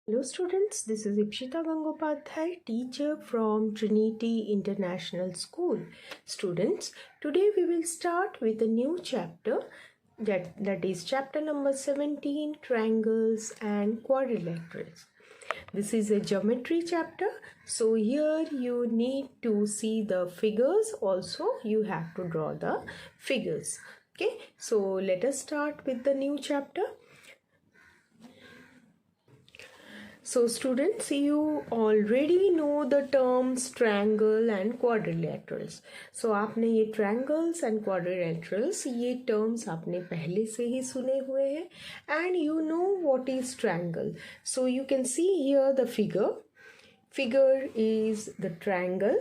Hello students, this is Ipshita Gangopadhyay, teacher from Trinity International School. Students, today we will start with a new chapter that is chapter number 17, triangles and quadrilaterals. This is a geometry chapter, so here you need to see the figures, also you have to draw the figures. Okay, so let us start with the new chapter. So students, you already know the terms triangle and quadrilaterals. So आपने ये triangles and quadrilaterals ये terms आपने पहले से ही सुने हुए हैं and you know what is triangle. So you can see here the figure. Figure is the triangle.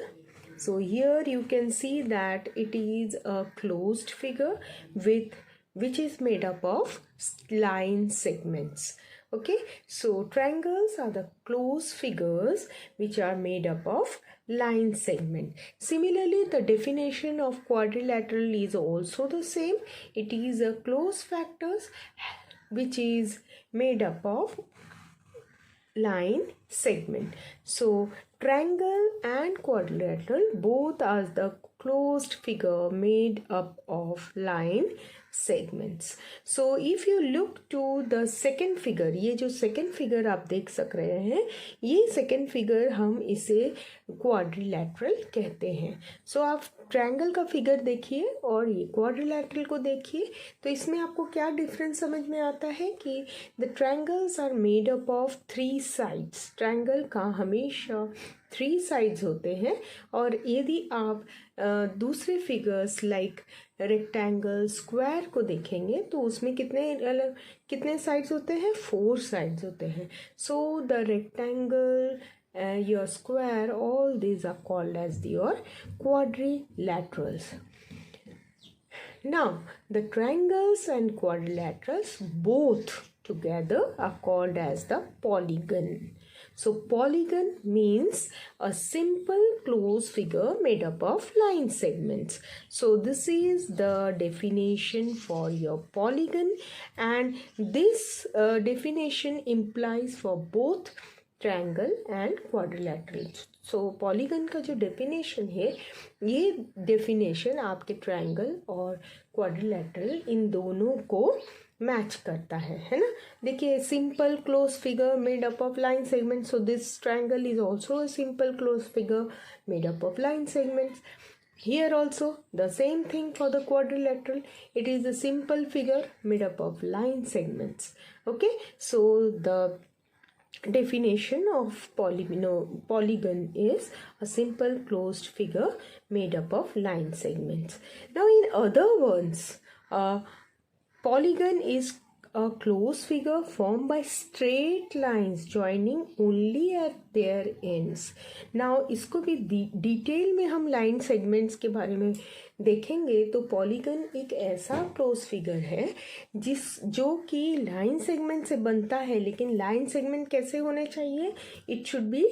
So here you can see that it is a closed figure which is made up of line segments. Okay, so triangles are the closed figures which are made up of line segment. Similarly, the definition of quadrilateral is also the same. It is a closed factors which is made up of line segment. So triangle and quadrilateral both are the closed figure made up of line segments. So if you look to the second figure, ये जो second figure आप देख सक रहे हैं, ये second figure हम इसे quadrilateral कहते हैं. So आप triangle का figure देखिए और ये quadrilateral को देखिए, तो इसमें आपको क्या difference समझ में आता है कि the triangles are made up of three sides. Triangle का हमेशा 3 sides होते हैं और यदि आप दूसरे फिगर्स लाइक रेक्टेंगल स्क्वायर को देखेंगे तो उसमें कितने साइड्स होते हैं? 4 साइड्स होते हैं. So the rectangle, your square, all these are called as your quadrilaterals. Now the triangles and quadrilaterals both together are called as the polygon. So polygon means a simple closed figure made up of line segments. So this is the definition for your polygon, and this definition implies for both triangle and quadrilateral. So polygon का जो definition है, ये definition आपके triangle और quadrilateral इन दोनों को match करता है ना. देखिए, simple close figure made up of line segment. So this triangle is also a simple close figure made up of line segments. Here also the same thing for the quadrilateral. It is a simple figure made up of line segments. Okay, so the definition of polygon is a simple closed figure made up of line segments. Now in other words, polygon is a closed figure formed by straight lines joining only at their ends. Now इसको भी detail में हम line segments के बारे में देखेंगे. तो polygon एक ऐसा क्लोज फिगर है जो कि लाइन सेगमेंट से बनता है. लेकिन लाइन सेगमेंट कैसे होने चाहिए? It should B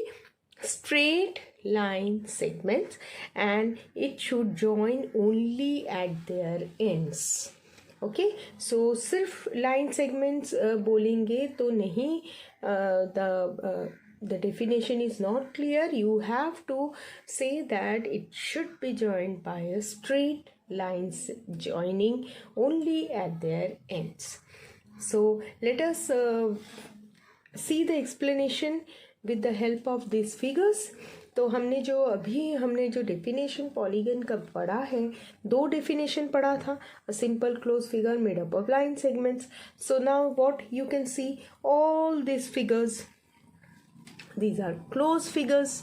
straight line segments and it should join only at their ends. Okay, so सिर्फ लाइन सेगमेंट्स बोलेंगे तो नहीं, the definition is not clear. You have to say that it should be joined by a straight lines joining only at their ends. So let us see the explanation with the help of these figures. तो हमने जो definition polygon का पढ़ा है, 2 definition पढ़ा था. A simple close figure made up of line segments. So now what you can C, all this figures, these are closed figures.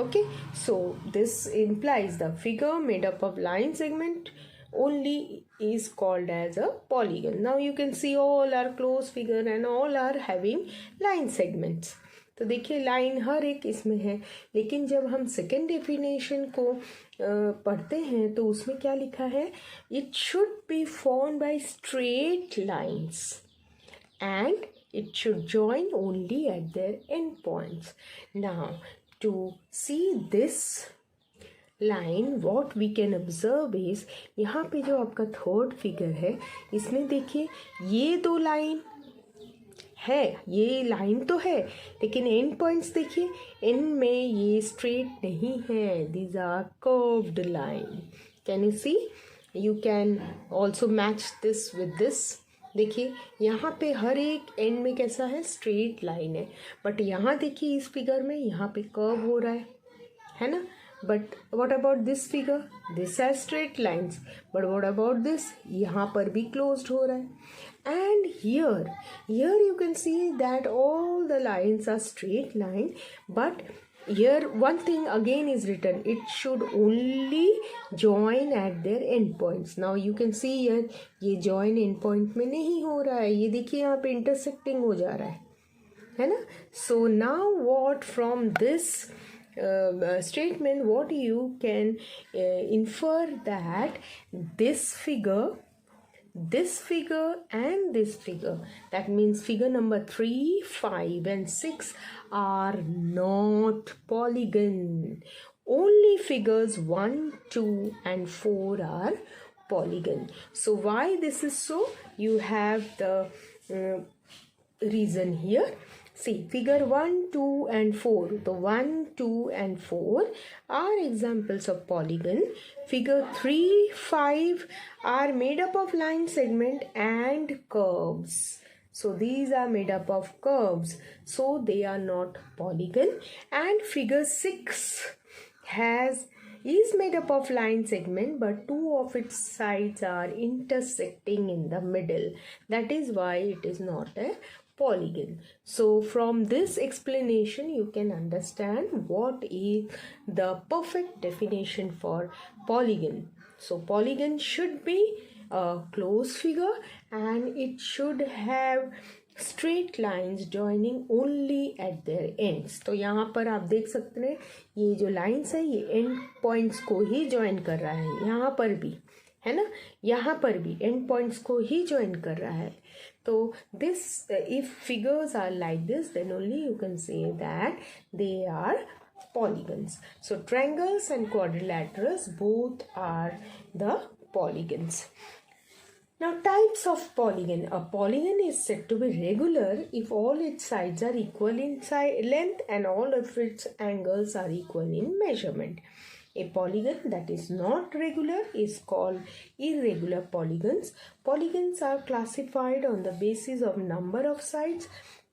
Okay, so this implies the figure made up of line segment only is called as a polygon. Now you can see all are closed figure and all are having line segments. तो देखिए, line हर एक इसमें है. लेकिन जब हम second definition को पढ़ते हैं तो उसमें क्या लिखा है? It should be formed by straight lines and it should join only at their end points. Now to see this line, what we can observe is, यहाँ पे जो आपका थर्ड फिगर है इसमें देखिए, ये 2 लाइन है, ये लाइन तो है, लेकिन एंड पॉइंट्स देखिए, एंड में ये स्ट्रेट नहीं है, these are curved line. Can you see? You can also match this with this. देखिए यहाँ पे हर एक एंड में कैसा है, स्ट्रेट लाइन है, बट यहाँ देखिए इस फिगर में यहाँ पे कर्व हो रहा है ना. But what about this figure? This has straight lines. But what about this? यहाँ पर भी closed हो रहा है. And here you can see that all the lines are straight line. But here one thing again is written. It should only join at their end points. Now you can see here ये join end point में नहीं हो रहा है. ये देखिए यहाँ पे intersecting हो जा रहा है ना. So now what from this statement, what you can infer that this figure and this figure, that means figure number 3, 5 and 6 are not polygon. Only figures 1, 2 and 4 are polygon. So why this is so? You have the reason here. See, figure 1, 2 and 4. The 1, 2 and 4 are examples of polygon. Figure 3, 5 are made up of line segment and curves. So these are made up of curves. So they are not polygon. And figure 6 is made up of line segment, but two of its sides are intersecting in the middle. That is why it is not a polygon. So from this explanation you can understand what is the perfect definition for polygon. So polygon should be a closed figure and it should have straight lines joining only at their ends. तो यहाँ पर आप देख सकते हैं ये जो lines है ये end points को ही join कर रहा है, यहाँ पर भी है ना, यहाँ पर भी end points को ही join कर रहा है. So this if figures are like this, then only you can say that they are polygons. So triangles and quadrilaterals both are the polygons. Now types of polygon. A polygon is said to be regular if all its sides are equal in length and all of its angles are equal in measurement. A polygon that is not regular is called irregular polygons. Polygons are classified on the basis of number of sides.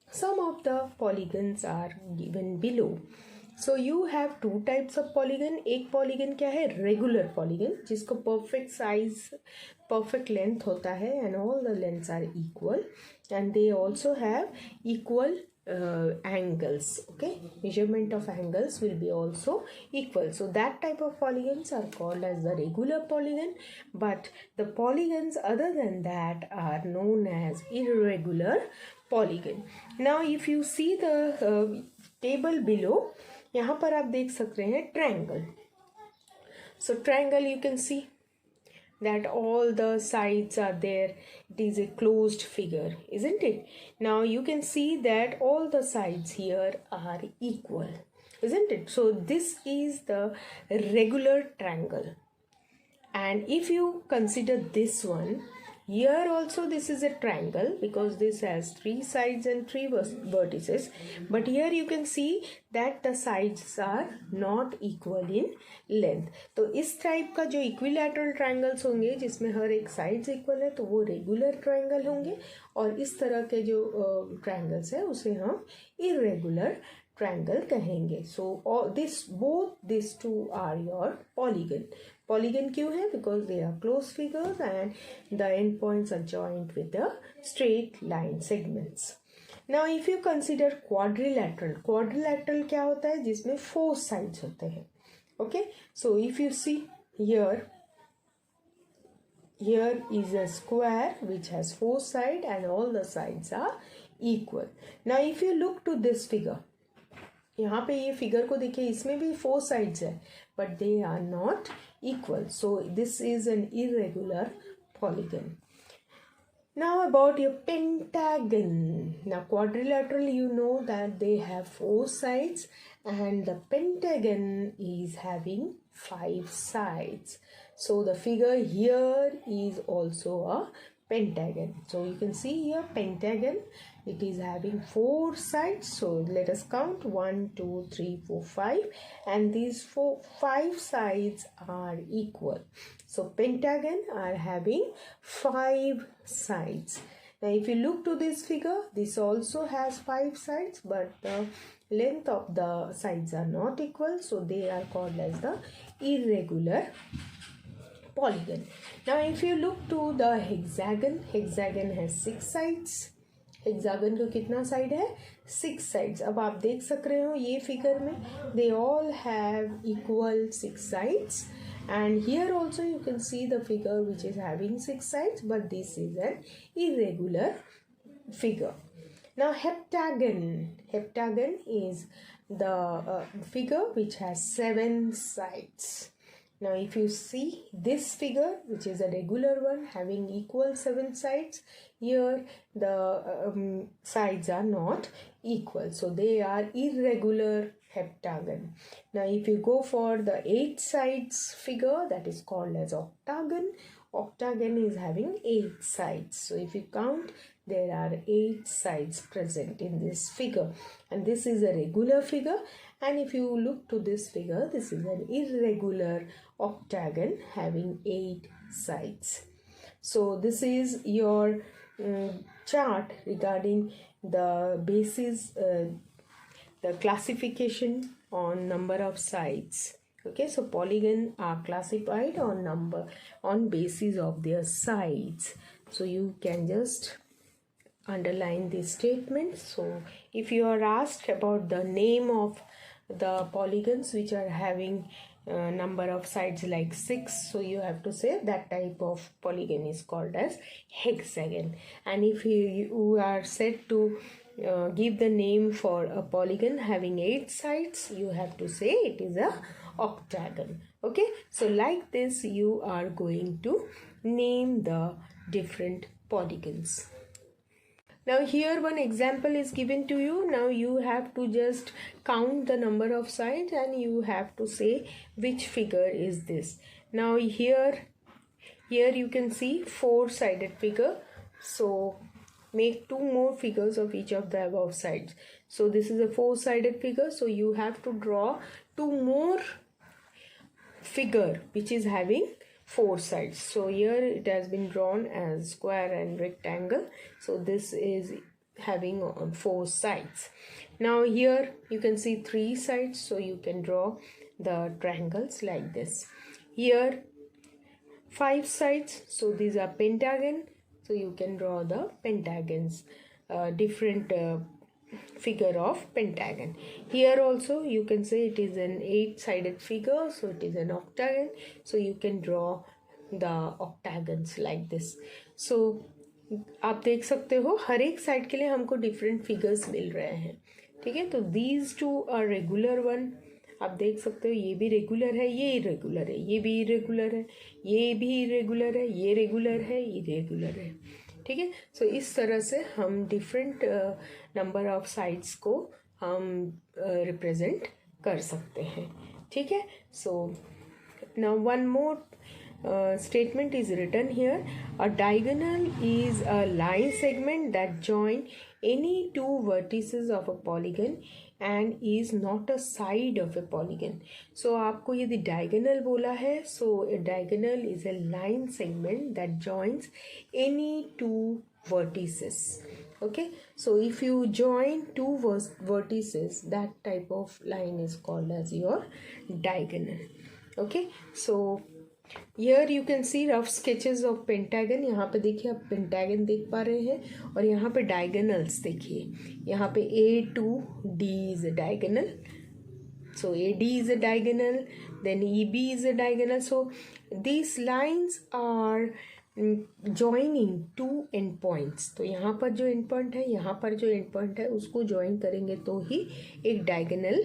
Some of the polygons are given below. So you have two types of polygon. एक polygon क्या है? Regular polygon, जिसको perfect size, perfect length होता है and all the lengths are equal and they also have equal angles. Okay, measurement of angles will be also equal. So that type of polygons are called as the regular polygon, but the polygons other than that are known as irregular polygon. Now if you see the table below, यहाँ पर आप देख सकते हैं triangle. So triangle you can see that all the sides are there. It is a closed figure, isn't it? Now you can see that all the sides here are equal, isn't it? So this is the regular triangle. And if you consider this one, here also this is a triangle because this has 3 sides and 3 vertices. But here you can see that the sides are not equal in length. तो इस type का जो equilateral triangles होंगे जिसमें हर एक sides equal है तो वो रेगुलर ट्रायंगल होंगे, और इस तरह के जो ट्रायंगल्स है उसे हम इरेगुलर triangle कहेंगे. So both these two are your polygon. Polygon क्यों है? Because they are closed figures and the end points are joined with the straight line segments. Now if you consider quadrilateral, quadrilateral क्या होता है? जिसमें 4 sides होते हैं. Okay, so if you see here is a square which has 4 sides and all the sides are equal. Now if you look to this figure, यहाँ पे ये figure को देखिए, इसमें भी 4 sides है but they are not equal. So this is an irregular polygon. Now about your pentagon. Now quadrilateral, you know that they have 4 sides and the pentagon is having 5 sides. So the figure here is also a pentagon. So you can see here pentagon, it is having 4 sides. So let us count 1 2 3 4 5, and these 5 sides are equal. So pentagon are having 5 sides. Now if you look to this figure, this also has 5 sides, but the length of the sides are not equal, so they are called as the irregular polygon. Now if you look to the hexagon, hexagon has 6 sides. Hexagon का कितना side है? 6 sides. अब आप देख सक रहे हो ये फिगर में, they all have equal 6 sides, and here also you can see the figure which is having 6 sides, but this is an irregular figure. Now heptagon is the figure which has 7 sides. Now if you see this figure, which is a regular one having equal 7 sides, here the sides are not equal, so they are irregular heptagon. Now if you go for the 8 sides figure, that is called as octagon. Octagon is having 8 sides. So if you count, there are 8 sides present in this figure, and this is a regular figure. And if you look to this figure, this is an irregular octagon having 8 sides. So this is your chart regarding the basis, the classification on number of sides. Okay, so polygons are classified on basis of their sides. So you can just underline this statement. So if you are asked about the name of the polygons which are having number of sides like 6, so you have to say that type of polygon is called as hexagon. And if you are said to give the name for a polygon having 8 sides, you have to say it is a octagon. Okay, so like this you are going to name the different polygons. Now here one example is given to you. Now you have to just count the number of sides and you have to say which figure is this. Now here you can see 4-sided figure. So make 2 more figures of each of the above sides. So this is a 4-sided figure. So you have to draw 2 more figure which is having 4 sides. So here it has been drawn as square and rectangle. So this is having 4 sides. Now here you can see 3 sides. So you can draw the triangles like this. Here 5 sides. So these are pentagon. So you can draw the pentagons, different figure of pentagon. Here also you can say it is an 8-sided figure, so it is an octagon. So you can draw the octagons like this. So आप देख सकते हो हर एक side के लिए हमको different figures मिल रहे हैं. ठीक है, तो these 2 are regular one. आप देख सकते हो ये भी रेगुलर है, ये इरेगुलर है, ये भी इरेगुलर है, ये भी इरेगुलर है, ये रेगुलर है, इरेगुलर है. ठीक है, सो इस तरह से हम डिफरेंट नंबर ऑफ साइड्स को हम रिप्रेजेंट कर सकते हैं. ठीक है, so now one more statement is written here. A diagonal is a line segment that join any 2 vertices of a polygon and is not a side of a polygon. So आपको यदि diagonal बोला है, so a diagonal is a line segment that joins any 2 vertices. Okay, so if you join 2 vertices, that type of line is called as your diagonal. Okay, so here you can see rough sketches of pentagon. यहाँ पे देखिए आप pentagon देख पा रहे हैं, और यहाँ पे diagonals देखिए. यहाँ पे A2D is a diagonal. So AD is a diagonal, then EB is a diagonal. So these lines are joining 2 endpoints. तो यहाँ पर जो endpoint है, यहाँ पर जो endpoint है, उसको join करेंगे तो ही एक diagonal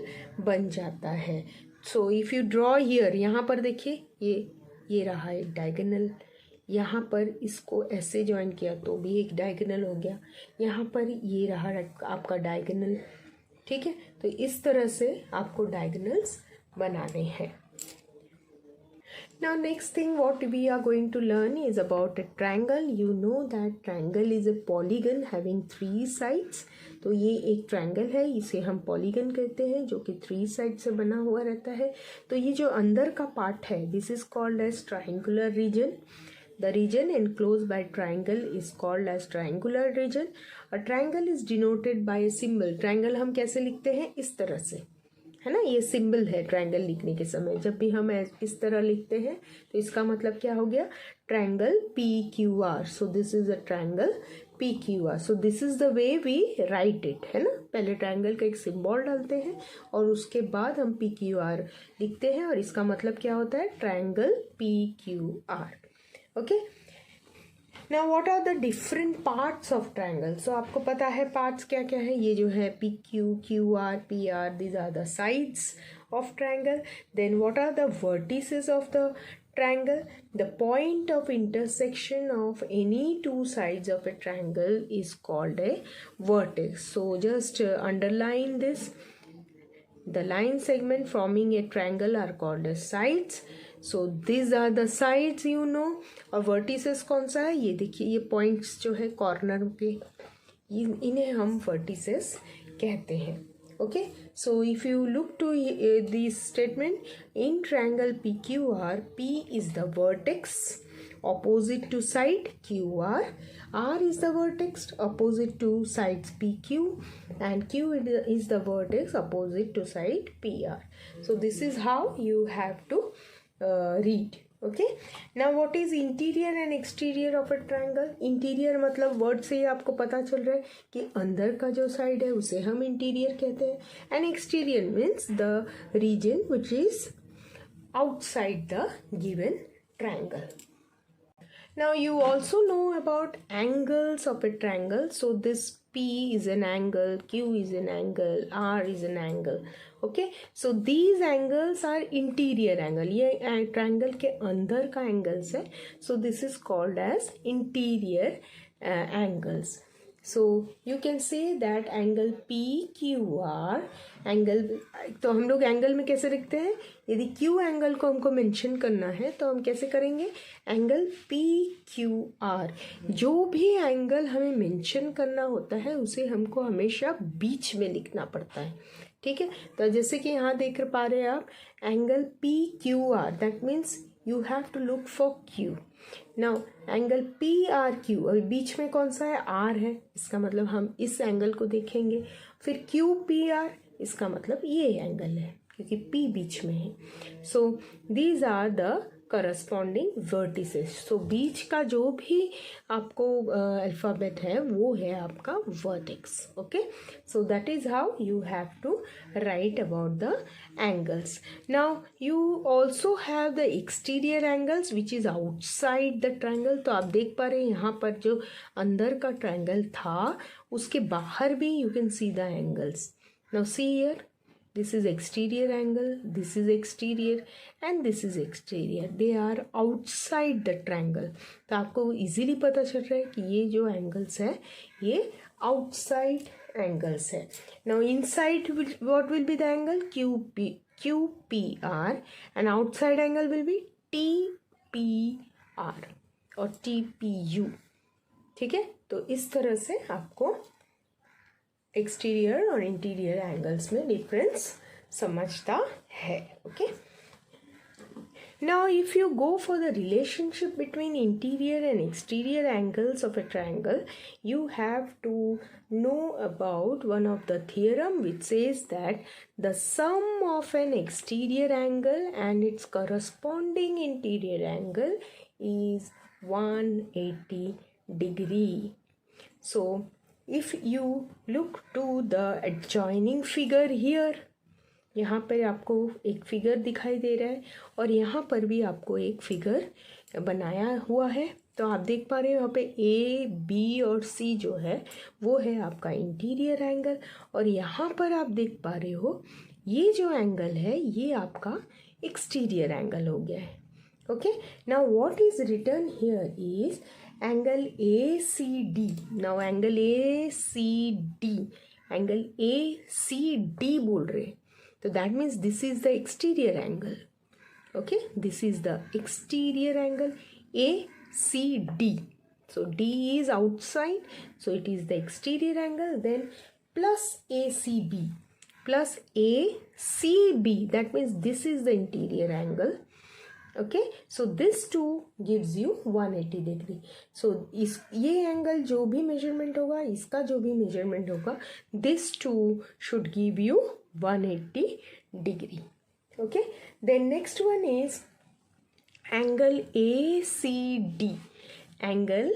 बन जाता है. So if you draw here, यहाँ पर देखिए ये रहा एक डायगोनल. यहाँ पर इसको ऐसे ज्वाइन किया तो भी एक डायगोनल हो गया. यहाँ पर ये रहा आपका डायगोनल. ठीक है, तो इस तरह से आपको डायगोनल्स बनाने हैं. Now next thing what we are going to learn is about a triangle. You know that triangle is a polygon having 3 sides. तो ये एक ट्रायंगल है, इसे हम पॉलीगन कहते हैं, जो कि 3 साइड से बना हुआ रहता है. तो ये जो अंदर का पार्ट है, this is called as triangular region. The region enclosed by triangle is called as triangular region. A triangle is denoted by a symbol. Triangle हम कैसे लिखते हैं? इस तरह से, है ना. ये सिंबल है ट्रायंगल लिखने के समय. जब भी हम इस तरह लिखते हैं तो इसका मतलब क्या हो गया? Triangle PQR. So this is a triangle PQR. So this is the way we write it, है ना. पहले ट्रायंगल का एक सिंबल डालते हैं और उसके बाद हम PQR लिखते हैं और इसका मतलब क्या होता है? Triangle PQR. Okay. Now what are the different parts of triangle. So आपको पता है पार्ट्स क्या क्या है. ये जो है PQ, QR, PR, these are the sides of triangle. Then what are the vertices of the triangle? The point of intersection of any 2 sides of a triangle is called a vertex. So just underline this. The line segment forming a triangle are called as sides. So this are the sides, you know. और vertices कौन सा है? ये देखिए, ये points जो है corner के, इन्हें हम वर्टिसेस कहते हैं. Okay. So if you look to this statement, in triangle PQR, P is the vertex opposite to side QR, R is the vertex opposite to sides PQ, and Q is the vertex opposite to side PR. So this is how you have to read. Okay. Now what is interior and exterior of a triangle? Interior मतलब word से ही आपको पता चल रहा है कि अंदर का जो साइड है उसे हम इंटीरियर कहते हैं. And exterior means the region which is outside the given triangle. Now you also know about angles of a triangle. So this P is an angle, Q is an angle, R is an angle. Okay. So these angles are interior angle. ये triangle के अंदर का angles है. So this is called as interior angles. So you can say that angle PQR angle. तो हम लोग angle में कैसे लिखते हैं? यदि Q एंगल को हमको मेंशन करना है तो हम कैसे करेंगे? Angle PQR. जो भी एंगल हमें मेंशन करना होता है उसे हमको हमेशा बीच में लिखना पड़ता है. ठीक है. तो जैसे कि यहाँ देख पा रहे हैं आप angle PQR, that means you have to look for Q. Now angle PRQ, अभी बीच में कौन सा है? R है. इसका मतलब हम इस एंगल को देखेंगे. फिर QPR, इसका मतलब ये एंगल है क्योंकि P बीच में है. So these are the corresponding vertices. So बीच का जो भी आपको अल्फ़ाबेट है वो है आपका vertex. Okay. So that is how you have to write about the angles. Now you also have the exterior angles which is outside the triangle. तो आप देख पा रहे हैं यहाँ पर जो अंदर का ट्रायंगल था उसके बाहर भी you can see the angles. Now see here, this is exterior angle, this is exterior and this is exterior. They are outside the triangle. तो आपको easily पता चल रहा है कि ये जो angles है ये outside angles है. Now inside what will be the angle? QPR and outside angle will be TPR और TPU. ठीक है. तो इस तरह से आपको एक्सटीरियर और इंटीरियर एंगल्स में डिफरेंस समझता है. Okay. Now if you go for the relationship between interior and exterior angles of a triangle, you have to know about one of the theorem which says that the sum of an exterior angle and its corresponding interior angle is 180 degree. So if you look to the adjoining figure here, यहाँ पर आपको एक figure दिखाई दे रहा है और यहाँ पर भी आपको एक फिगर बनाया हुआ है. तो आप देख पा रहे हो यहाँ पे A, B और C जो है वो है आपका इंटीरियर एंगल और यहाँ पर आप देख पा रहे हो ये जो एंगल है ये आपका एक्सटीरियर एंगल हो गया है. Okay. Now what is written here is angle ACD. now angle ACD, angle ACD बोल रहे, तो that means this is the exterior angle. Okay, this is the exterior angle ACD. So D is outside, so it is the exterior angle. Then plus ACB, plus ACB, that means this is the interior angle. Okay, so this two gives you 180 degree. So ये angle जो भी measurement होगा, इसका जो भी measurement होगा, this two should give you 180 degree. Okay, then next one is angle ACD. Angle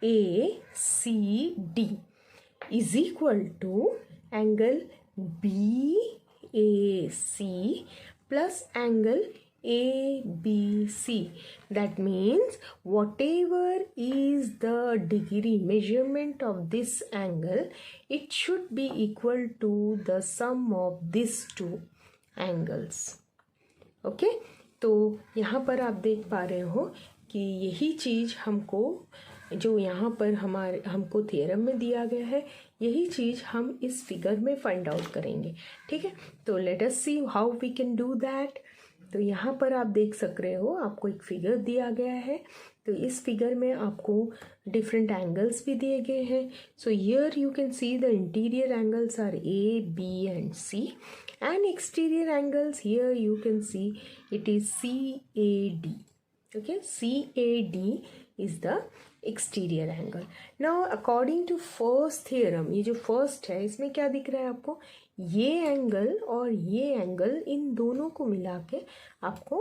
ACD is equal to angle BAC plus angle ABC. That means whatever is the degree measurement of this angle, it should be equal to the sum of these two angles. Okay, तो यहाँ पर आप देख पा रहे हो कि यही चीज़ हमको जो यहाँ पर हमको थ्योरम में दिया गया है, यही चीज़ हम इस फिगर में फाइंड आउट करेंगे. ठीक है, तो let us see how we can do that. तो यहाँ पर आप देख सक रहे हो, आपको एक फिगर दिया गया है. तो इस फिगर में आपको डिफरेंट एंगल्स भी दिए गए हैं. So here you can see the interior angles are A, B and C, and exterior angles here you can see it is CAD. Okay, CAD is the exterior angle. Now according to first theorem, ये जो first है इसमें क्या दिख रहा है आपको, ये एंगल और ये एंगल, इन दोनों को मिला के आपको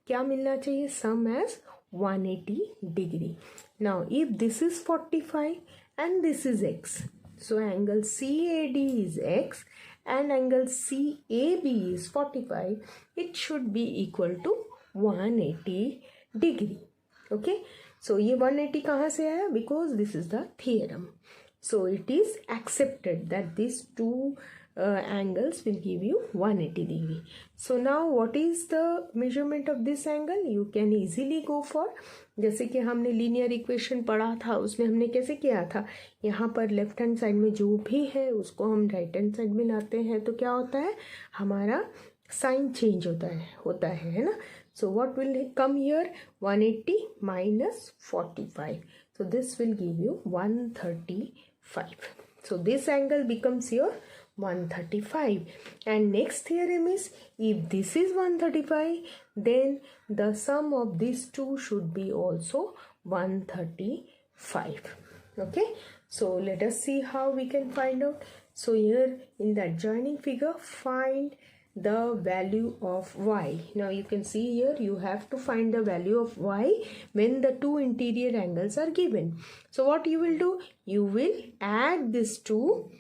क्या मिलना चाहिए, सम as 180 degree. Now if this is 45 and this is x, so angle CAD is x and angle CAB is 45, it should be equal to 180 degree. Okay, so ये 180 कहाँ से आया, because this is the theorem. So it is accepted that these two angles will give you 180 degree. So now what is the measurement of this angle? You can easily go for, जैसे कि हमने linear equation पढ़ा था, उसमें हमने कैसे किया था, यहाँ पर लेफ्ट हैंड साइड में जो भी है उसको हम राइट हैंड साइड में लाते हैं, तो क्या होता है, हमारा साइन चेंज होता है ना. So what will come here, 180 minus 45. So this will give you 135. So this angle becomes your 135. And next theorem is, if this is 135, then the sum of these two should be also 135. Okay, so let us see how we can find out. So here in the adjoining figure, find the value of y. Now you can see here you have to find the value of y when the two interior angles are given. So what you will do, you will add these two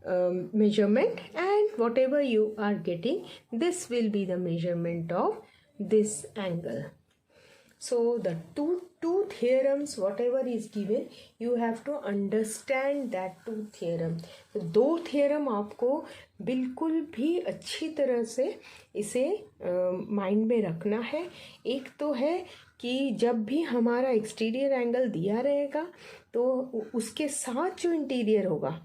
measurement, and whatever you are getting, this will be the measurement of this angle. So the two theorems, whatever is given, you have to understand that two theorem. तो दो theorem आपको बिल्कुल भी अच्छी तरह से इसे mind में रखना है. एक तो है कि जब भी हमारा एक्सटीरियर एंगल दिया रहेगा तो उसके साथ जो इंटीरियर होगा,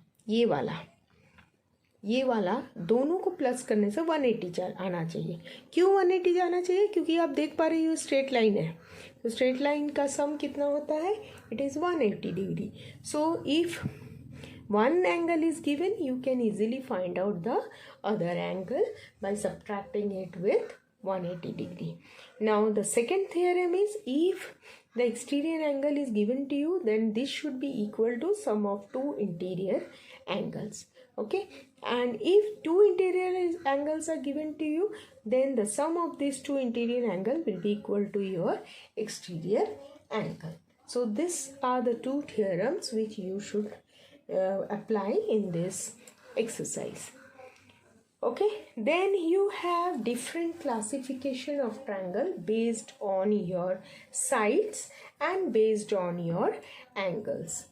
ये वाला दोनों को प्लस करने से 180 आना चाहिए. क्यों 180 जाना चाहिए, क्योंकि आप देख पा रहे हो स्ट्रेट लाइन है, तो स्ट्रेट लाइन का सम कितना होता है, it is 180 degree. So if one angle is given, you can easily find out the other angle by subtracting it with 180 degree. Now the second theorem is, if the exterior angle is given to you, then this should be equal to sum of two interior angles. Okay, and if two interior angles are given to you, then the sum of these two interior angle will be equal to your exterior angle. So these are the two theorems which you should apply in this exercise. Okay, then you have different classification of triangle based on your sides and based on your angles.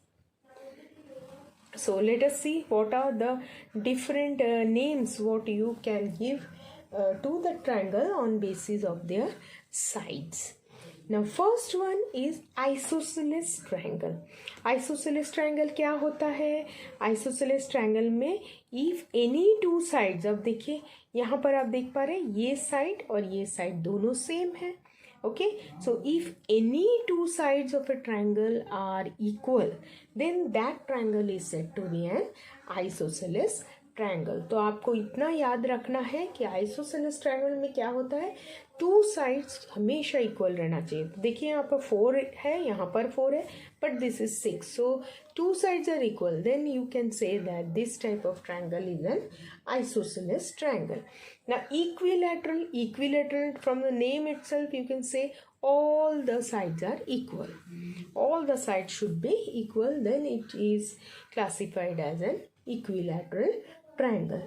So let us see what are the different names what you can give to the triangle on basis of their sides. Now first one is isosceles triangle. Isosceles triangle क्या होता है? Isosceles triangle में if any two sides, अब देखिए यहाँ पर आप देख पा रहे हैं ये साइड और ये साइड दोनों सेम है. Okay, so if any two sides of a triangle are equal, then that triangle is said to be an isosceles triangle. तो आपको इतना याद रखना है कि आइसोसेलेस ट्रायंगल में क्या होता है, टू साइड्स हमेशा इक्वल रहना चाहिए. देखिए यहाँ पर 4 है, यहाँ पर 4 है, but this is 6, so two sides are equal, then you can say that this type of triangle is an isosceles triangle. Now equilateral from the name itself you can say all the sides are equal. All the sides should be equal, then it is classified as an equilateral triangle.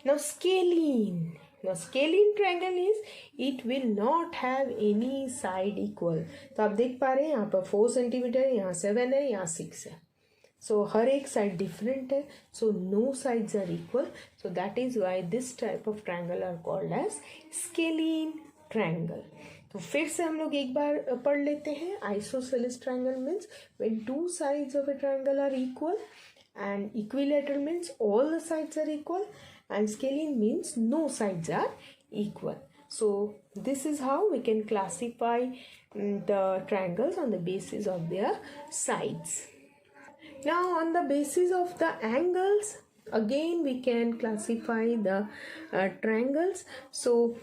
Now scalene. Now scalene triangle is it will not have any side equal. तो आप देख पा रहे हैं यहाँ पर 4 centimetre है, यहाँ 7 है, यहाँ 6 है. So हर एक साइड डिफरेंट है, so no sides are equal. So that is why this type of triangle are called as scalene triangle. तो फिर से हम लोग एक बार पढ़ लेते हैं. Isosceles triangle means when two sides of a triangle are equal, and equilateral means all the sides are equal, and scalene means no sides are equal. So this is how we can classify the triangles on the basis of their sides. Now on the basis of the angles, again we can classify the triangles. So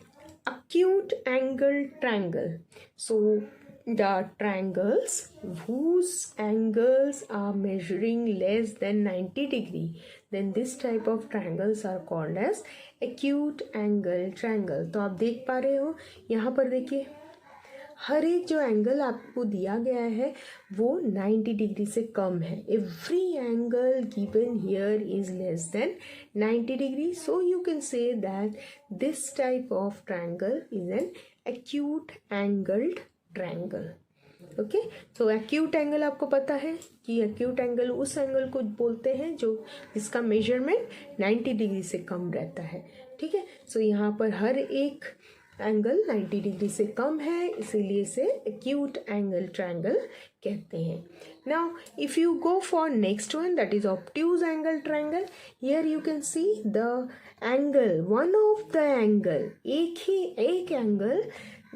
acute angle triangle. So the triangles whose angles are measuring less than 90 degree, then this type of triangles are called as acute angle triangle. तो आप देख पा रहे हो यहाँ पर देखिए हर एक जो एंगल आपको दिया गया है वो 90 डिग्री से कम है. Every angle given here is less than 90 degree, so you can say that this type of triangle is an acute angled triangle. Okay, so acute angle आपको पता है कि एक्यूट एंगल उस एंगल को बोलते हैं जो जिसका मेजरमेंट 90 डिग्री से कम रहता है. ठीक है, सो यहाँ पर हर एक एंगल 90 डिग्री से कम है, इसीलिए इसे एक्यूट एंगल ट्रायंगल कहते हैं. Now if you go for next one, that is obtuse angle triangle. Here you can see the angle, one of the angle, एक एंगल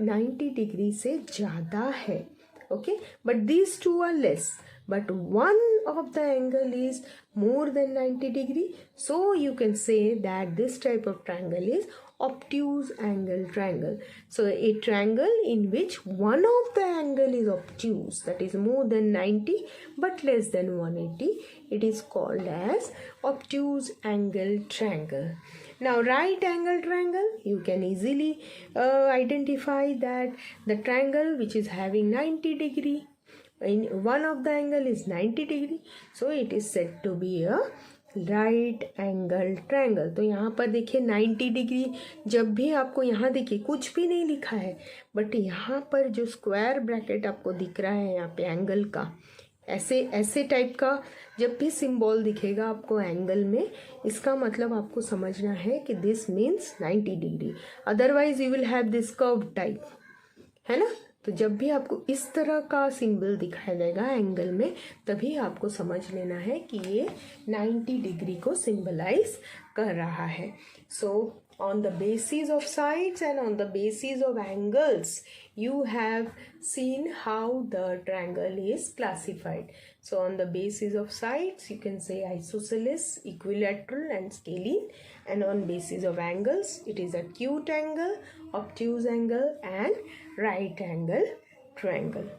90 डिग्री से ज़्यादा है. Okay, but these two are less, but one of the angle is more than 90 degree, so you can say that this type of triangle is obtuse angle triangle. So a triangle in which one of the angle is obtuse, that is more than 90 but less than 180, it is called as obtuse angle triangle. Now right angle triangle, you can easily identify that the triangle which is having 90 degree, in one of the angle is 90 degree, so it is said to be a right angle triangle. तो यहाँ पर देखिए 90 degree, जब भी आपको यहाँ देखिए कुछ भी नहीं लिखा है, बट यहाँ पर जो स्क्वायर ब्रैकेट आपको दिख रहा है यहाँ पे एंगल का, ऐसे टाइप का जब भी सिंबल दिखेगा आपको एंगल में, इसका मतलब आपको समझना है कि this means 90 degree. Otherwise you will have this curve type, है ना. तो जब भी आपको इस तरह का सिंबल दिखाई देगा एंगल में, तभी आपको समझ लेना है कि ये 90 डिग्री को सिंबलाइज कर रहा है. सो on the basis of sides and on the basis of angles, you have seen how the triangle is classified. So on the basis of sides, you can say isosceles, equilateral and scalene, and on basis of angles, it is acute angle, obtuse angle and right angle triangle.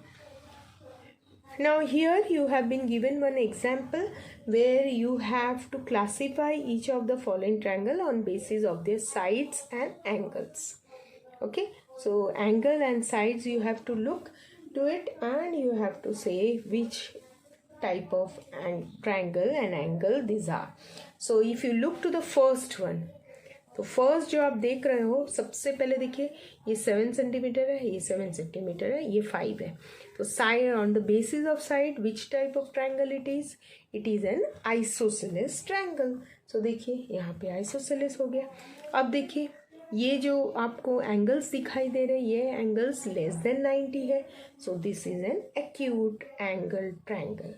Now here you have been given one example where you have to classify each of the following triangle on basis of their sides and angles. Okay, so angle and sides you have to look to it and you have to say which type of triangle and angle these are. So if you look to the first one, तो first जो आप देख रहे हो, सबसे पहले देखिए ये 7 सेंटीमीटर है, ये 7 सेंटीमीटर है, ये 5 है. तो side, on the basis of side which type of triangle it is an isosceles triangle. So देखिए यहाँ पे आइसोसेलेस हो गया. अब देखिए ये जो आपको एंगल्स दिखाई दे रहे हैं ये एंगल्स लेस देन 90 है, so this is an acute angle triangle.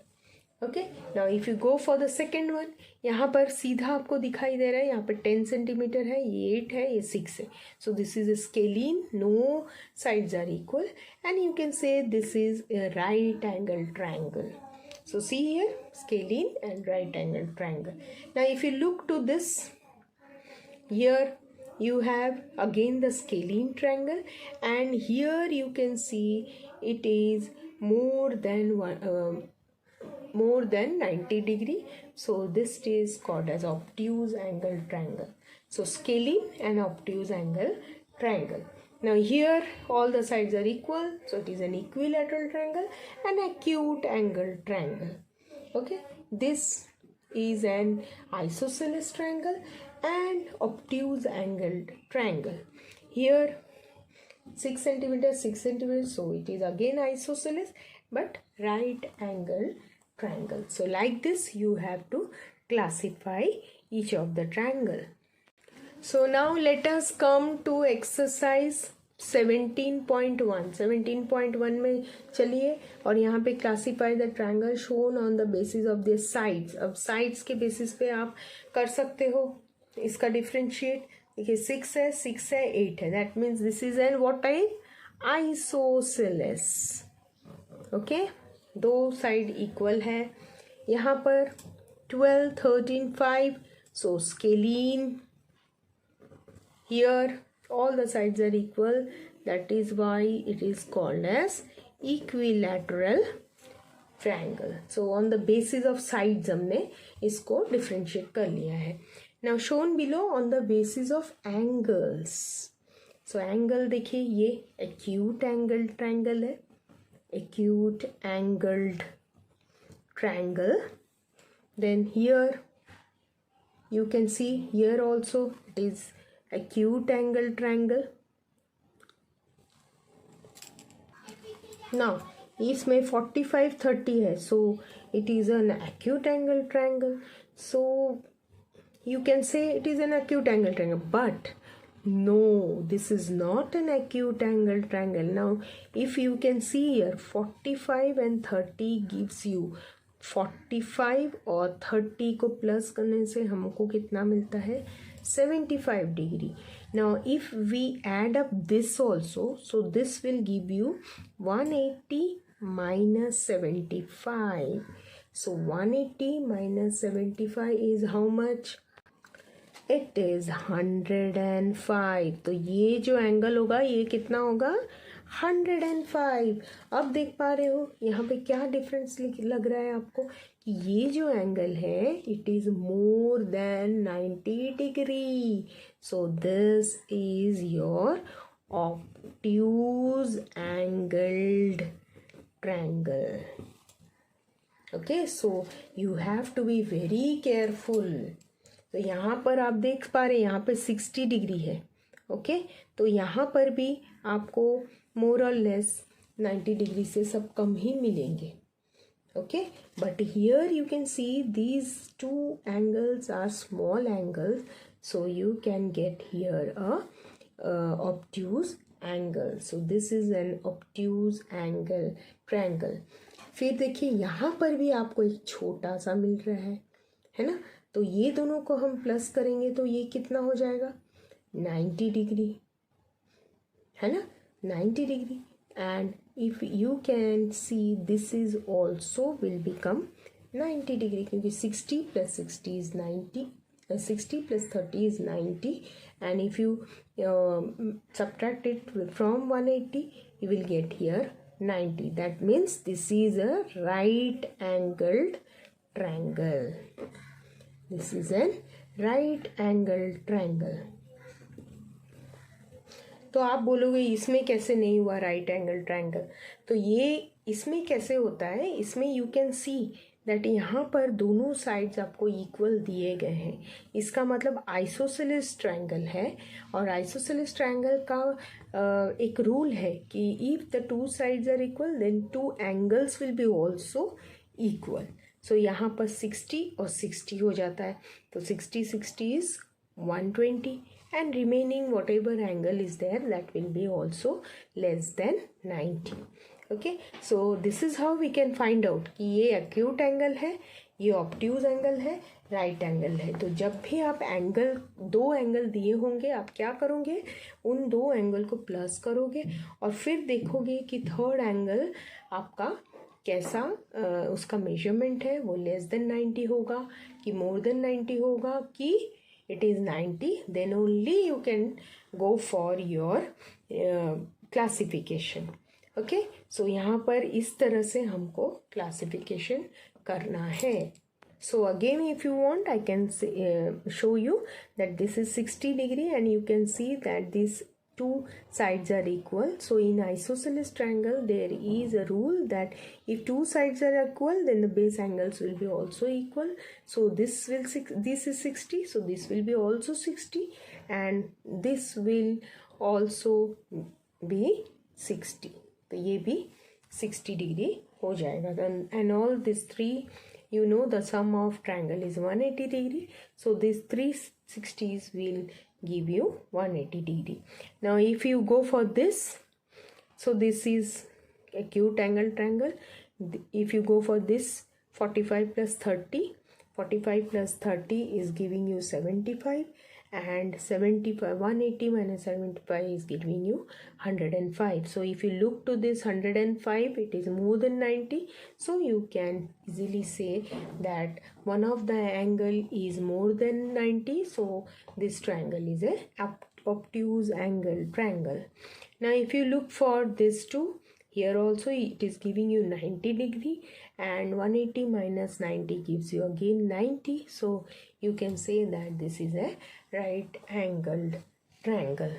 Okay, now if you go for the second one, यहाँ पर सीधा आपको दिखाई दे रहा है, यहाँ पर 10 सेंटीमीटर है, ये 8 है, ये 6 है. So this is scalene, no sides are equal, and you can say this is a right angle triangle. So see here, scalene and right angle triangle. Now if you look to this, here you have again the scalene triangle, and here you can see it is more than 90 degree. So this is called as obtuse angle triangle. So scalene and obtuse angle triangle. Now here all the sides are equal, so it is an equilateral triangle and acute angle triangle. Okay, this is an isosceles triangle and obtuse angled triangle. Here 6 centimeters, 6 centimeters, so it is again isosceles but right angle triangle. So like this you have to classify each of the triangle. So now let us come to exercise 17.1. 17.1 में चलिए और यहाँ पे classify the triangle shown on the basis of the sides. अब sides के basis पे आप कर सकते हो इसका डिफ्रेंशिएट. देखिए 6 है, 6 है, 8 है, that means this is N what type, isosceles. Okay, दो साइड इक्वल है. यहाँ पर 12, 13, 5, सो scalene. Here all the sides are equal, that is why it is called as equilateral triangle. So on the basis of sides हमने इसको differentiate कर लिया है. Now shown below on the basis of angles. So angle देखिए ये acute angle triangle है, acute angled triangle. Then here you can see here also it is acute angle triangle. Now इसमें 45, 30 है, so it is an acute angle triangle. So you can say it is an acute angle triangle, but no, this is not an acute angle triangle. Now if you can see here 45 and 30 gives you 45 और 30 को plus करने से हमको कितना मिलता है, 75 degree. Now if we add up this also, so this will give you 180 minus 75. So 180 minus 75 is how much? It is 105. तो ये जो एंगल होगा ये कितना होगा, 105. अब देख पा रहे हो यहाँ पे क्या डिफरेंस लग रहा है आपको कि ये जो एंगल है it is more than 90 degree. So this is your obtuse angled triangle. Okay, so you have to be very careful. तो यहाँ पर आप देख पा रहे हैं यहाँ पे 60 डिग्री है. ओके, तो यहाँ पर भी आपको मोर और लेस 90 डिग्री से सब कम ही मिलेंगे. Okay, but here you can see these two angles are small angles, so you can get here a obtuse angle. So this is an obtuse angle triangle. फिर देखिए यहाँ पर भी आपको एक छोटा सा मिल रहा है ना. तो ये दोनों को हम प्लस करेंगे तो ये कितना हो जाएगा, 90 डिग्री, है ना, 90 degree. And if you can see this is also will become 90 degree क्योंकि 60 plus 60 is 90, 60 plus 30 is 90, and if you subtract it from 180 you will get here 90. That means this is a right angled triangle. This is a right angled triangle. तो आप बोलोगे इसमें कैसे नहीं हुआ right angle triangle. तो ये इसमें कैसे होता है, इसमें यू कैन सी दैट यहाँ पर दोनों साइड्स आपको इक्वल दिए गए हैं. इसका मतलब आइसोसेलेस ट्रायंगल है. और आइसोसेलेस ट्रायंगल का एक रूल है कि if the two sides are equal then two angles will be also equal. So यहाँ पर 60 और 60 हो जाता है. तो 60 60 is 120 and remaining whatever angle is there, that will be also less than 90. Okay, so this is how we can find out कि ये acute angle है, ये obtuse angle है, राइट एंगल है. तो जब भी आप एंगल, दो एंगल दिए होंगे, आप क्या करोगे, उन दो एंगल को प्लस करोगे और फिर देखोगे कि थर्ड एंगल आपका कैसा उसका मेजरमेंट है, वो लेस देन 90 होगा कि मोर देन 90 होगा कि it is 90. Then only you can go for your classification. Okay, so यहाँ पर इस तरह से हमको क्लासिफिकेशन करना है. So again, if you want, I can show you that this is 60 degree and you can see that these two sides are equal. So in isosceles triangle, there is a rule that if two sides are equal, then the base angles will be also equal. So this is 60, so this will be also 60 and this will also be 60. तो ये भी 60 degree हो जाएगा. And all these three, you know, the sum of triangle is 180 degree. So these 360s will give you 180 degree. Now if you go for this, so this is acute angle triangle. If you go for this 45 plus 30, 45 plus 30 is giving you 75 and 75, 180 minus 75 is giving you 105. So if you look to this 105, it is more than 90. So you can easily say that one of the angle is more than 90. So this triangle is a obtuse angle triangle. Now if you look for this two, here also it is giving you 90 degree and 180 minus 90 gives you again 90. So you can say that this is a right angled triangle.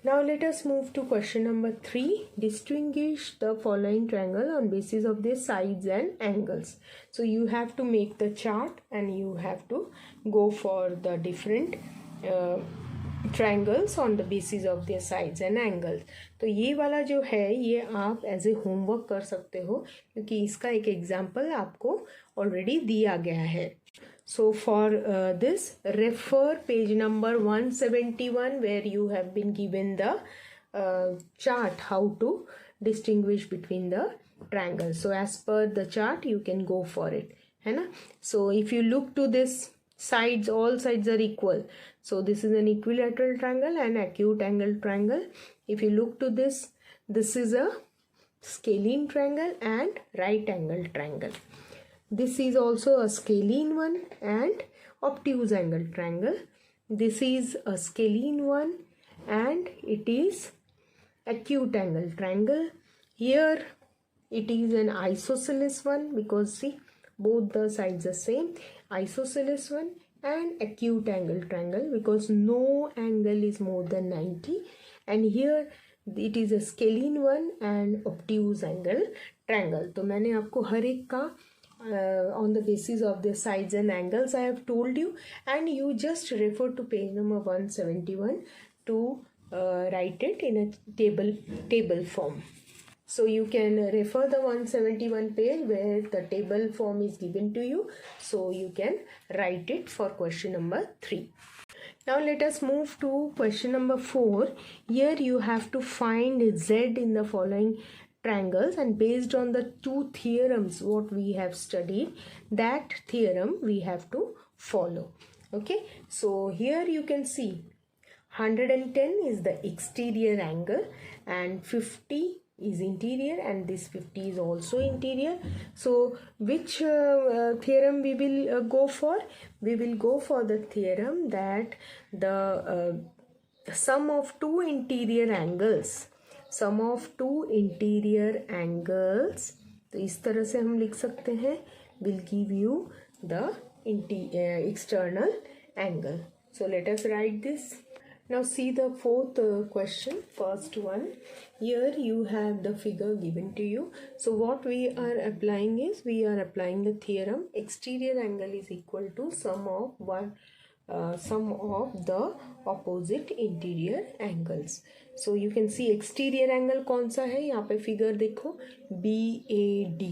Now let us move to question number 3. Distinguish the following triangle on basis of their sides and angles. So you have to make the chart and you have to go for the different triangles on the basis of their sides and angles. तो ये वाला जो है ये आप as a homework कर सकते हो क्योंकि इसका एक एग्जाम्पल आपको ऑलरेडी दिया गया है. So for this, refer page number 171 where you have been given the chart how to distinguish between the triangles. So as per the chart, you can go for it. है ना? So if you look to this sides, all sides are equal. So this is an equilateral triangle and acute angle triangle. If you look to this, this is a scalene triangle and right angle triangle. This is also a scalene one and obtuse angle triangle. This is a scalene one and it is acute angle triangle. Here it is an isosceles one because see both the sides are same. Isosceles one and acute angle triangle because no angle is more than 90. And here it is a scalene one and obtuse angle triangle. तो मैंने आपको हर एक का on the basis of the sides and angles I have told you, and you just refer to page number 171 to write it in a table form. So you can refer the 171 page where the table form is given to you, so you can write it for question number 3. Now let us move to question number 4. Here you have to find Z in the following triangles, and based on the two theorems what we have studied, that theorem we have to follow. Okay, so here you can see 110 is the exterior angle and 50 is interior and this 50 is also interior. So which theorem we will go for? We will go for the theorem that the sum of two interior angles, sum of two interior angles, तो इस तरह से हम लिख सकते हैं, will give you the external angle. So let us write this. Now see the fourth question, first one. Here you have the figure given to you. So what we are applying is, we are applying the theorem exterior angle is equal to sum of the opposite interior angles. So you can see exterior angle कौन सा है, यहाँ पे figure देखो BAD.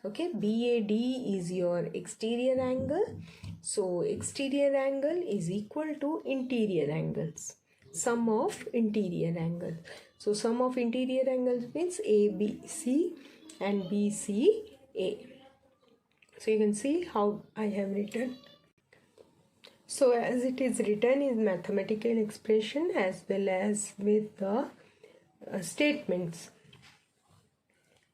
Okay, BAD is your exterior angle. So exterior angle is equal to interior angles, sum of interior angles. So sum of interior angles means ABC and BCA. So you can see how I have written. So as it is written in mathematical expression as well as with the statements.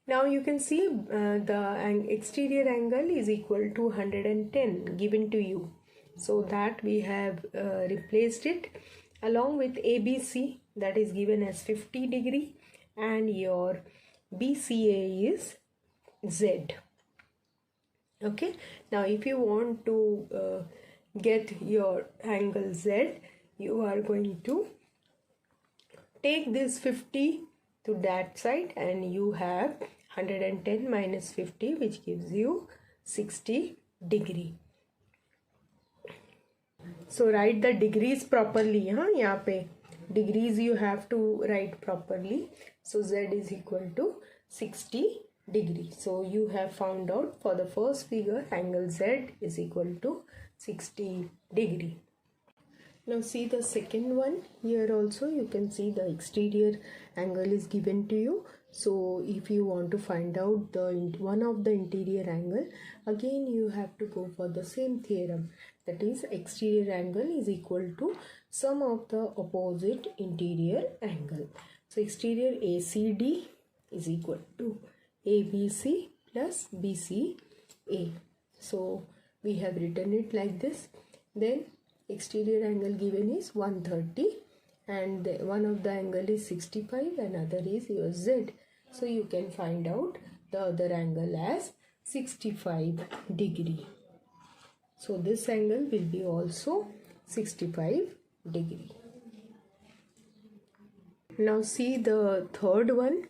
Now you can see the exterior angle is equal to 110 given to you. So that we have replaced it along with ABC, that is given as 50 degree, and your BCA is Z. Okay, now if you want to get your angle Z, you are going to take this 50 to that side and you have 110 minus 50, which gives you 60 degree. So write the degrees properly. यहाँ पे degrees you have to write properly. So Z is equal to 60 degree. So you have found out for the first figure angle Z is equal to 60 degree. Now see the second one. Here also you can see the exterior angle is given to you. So if you want to find out the one of the interior angle, again you have to go for the same theorem, that is exterior angle is equal to sum of the opposite interior angle. So exterior ACD is equal to ABC plus BCA. So we have written it like this. Then exterior angle given is 130 and one of the angle is 65 and other is your Z. So you can find out the other angle as 65 degree. So this angle will be also 65 degree. Now see the third one.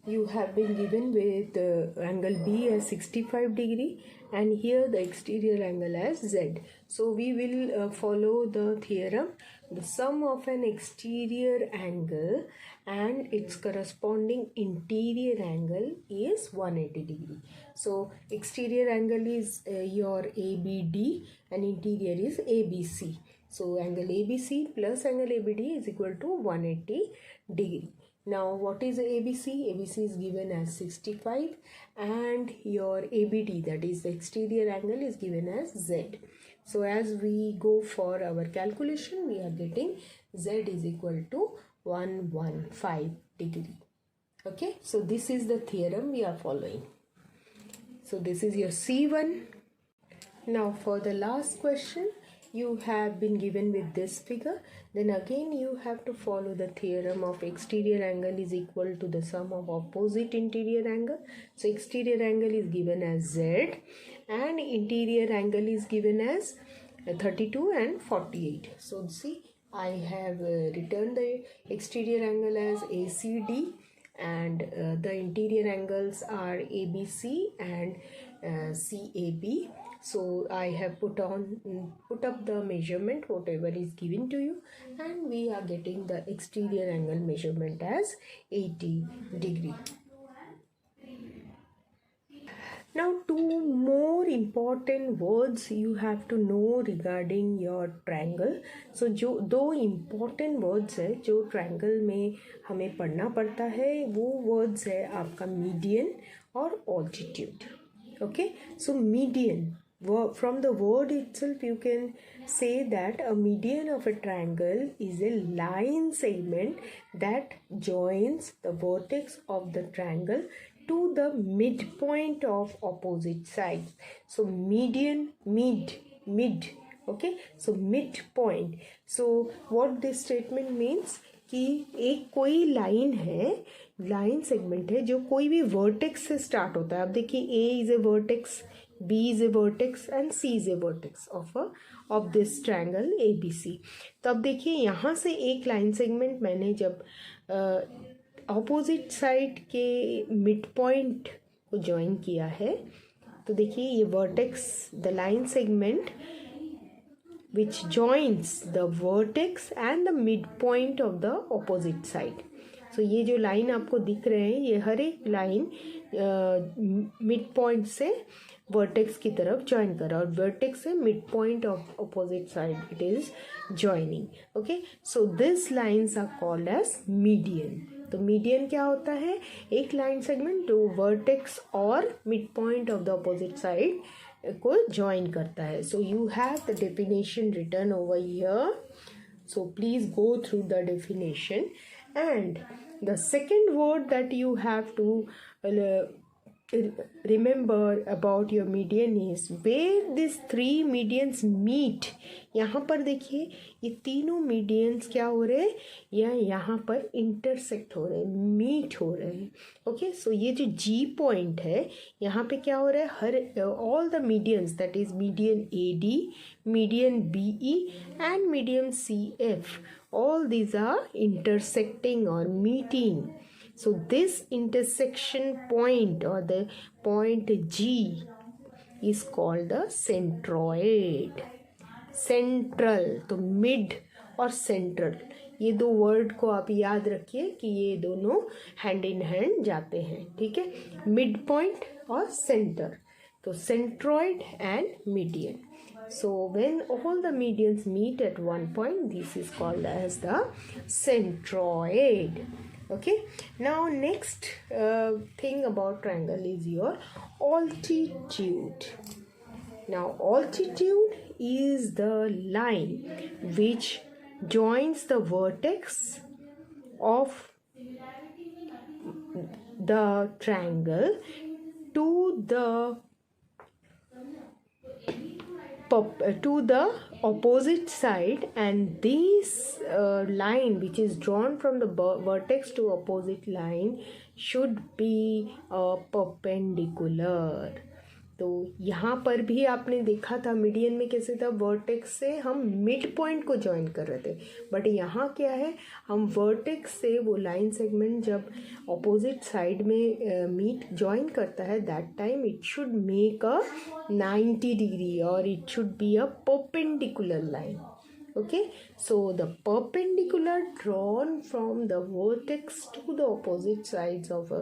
You have been given with angle B as 65 degree and here the exterior angle as Z. So we will follow the theorem. The sum of an exterior angle and its corresponding interior angle is 180 degree. So exterior angle is your ABD and interior is ABC. So angle ABC plus angle ABD is equal to 180 degree. Now what is ABC? ABC is given as 65 and your ABD, that is the exterior angle, is given as Z. So as we go for our calculation, we are getting Z is equal to 115 degree. Okay, so this is the theorem we are following. So this is your C1. Now for the last question, you have been given with this figure. Then again you have to follow the theorem of exterior angle is equal to the sum of opposite interior angle. So exterior angle is given as Z and interior angle is given as 32 and 48. So see, I have written the exterior angle as ACD and the interior angles are ABC and CAB. So I have put up the measurement whatever is given to you and we are getting the exterior angle measurement as 80 degree. Now two more important words you have to know regarding your triangle. So जो दो important words है जो triangle में हमें पढ़ना पड़ता है वो words है आपका median और altitude. Okay, so median, from the word itself you can say that a median of a triangle is a line segment that joins the vertex of the triangle to the midpoint of opposite sides. So median, mid, okay, so midpoint. So what this statement means कि एक कोई line है, line segment है जो कोई भी vertex से start होता है. अब देखिए A is a vertex, B is a vertex and C is a vertex of this triangle ABC. तो अब देखिए यहाँ से एक लाइन सेगमेंट मैंने जब ऑपोजिट साइड के मिड पॉइंट को ज्वाइन किया है तो देखिए ये vertex, the line segment which joins the vertex and the midpoint of the opposite side. सो ये जो लाइन आपको दिख रहे हैं ये हर एक लाइन मिड पॉइंट से वर्टेक्स की तरफ ज्वाइन कर रहा है और वर्टेक्स से mid point of opposite side it is joining okay so this lines are called as median तो मीडियन क्या होता है एक लाइन सेगमेंट जो वर्टेक्स और mid point of the opposite side को ज्वाइन करता है so you have the definition written over here so please go through the definition and the second word that you have to remember about your median is where these three medians meet यहाँ पर देखिए ये तीनों medians क्या हो रहे हैं या यहाँ पर intersect हो रहे हैं meet हो रहे हैं ओके सो ये जो G point है यहाँ पे क्या हो रहा है हर all the medians that is median AD median BE and median CF all these are intersecting or meeting so this intersection point or the point G is called the centroid central तो mid और central ये दो word को आप याद रखिए कि ये दोनों हैंड इन हैंड जाते हैं ठीक है मिड पॉइंट और सेंटर तो centroid and median so when all the medians meet at one point this is called as the centroid okay now next thing about triangle is your altitude now altitude is the line which joins the vertex of the triangle to the opposite side and this line which is drawn from the vertex to opposite line should be perpendicular तो यहाँ पर भी आपने देखा था median में कैसे था वर्टेक्स से हम मिड पॉइंट को ज्वाइन कर रहे थे बट यहाँ क्या है हम वर्टेक्स से वो लाइन सेगमेंट जब अपोजिट साइड में मीट ज्वाइन करता है that time it should make a 90 degree और it should be a perpendicular line okay so the perpendicular drawn from the vertex to the opposite sides of a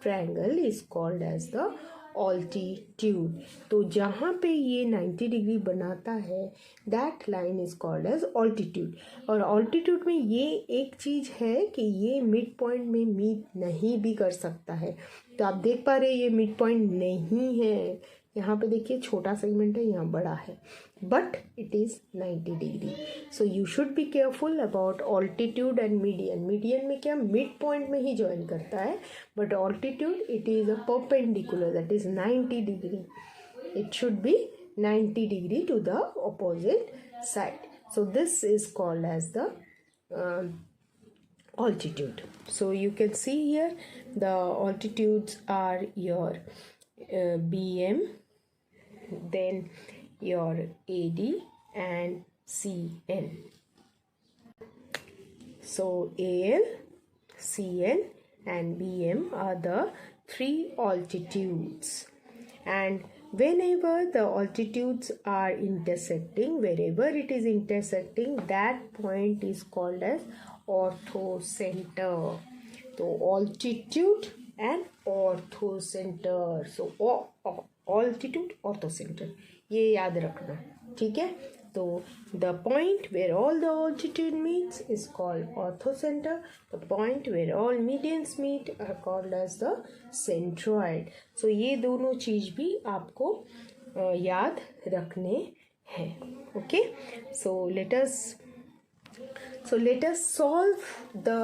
triangle is called as the altitude तो जहाँ पे ये 90 degree बनाता है that line is called as altitude और altitude में ये एक चीज़ है कि ये मिड पॉइंट में मीट नहीं भी कर सकता है तो आप देख पा रहे हैं ये मिड पॉइंट नहीं है यहाँ पे देखिए छोटा सेगमेंट है यहाँ बड़ा है but it is 90 degree so you should be careful about altitude and median median में क्या मिड पॉइंट में ही ज्वाइन करता है but altitude it is a perpendicular that is 90 degree it should be 90 degree to the opposite side so this is called as the altitude so you can see here the altitudes are your BM then your AD and CN so AL CN and BM are the three altitudes and whenever the altitudes are intersecting wherever it is intersecting that point is called as orthocenter so altitude and orthocenter so altitude orthocenter ये याद रखना ठीक है तो the point where all the altitude meets is called orthocenter the point where all medians meet are called as the centroid so ये दोनों चीज भी आपको याद रखने हैं okay so let us solve the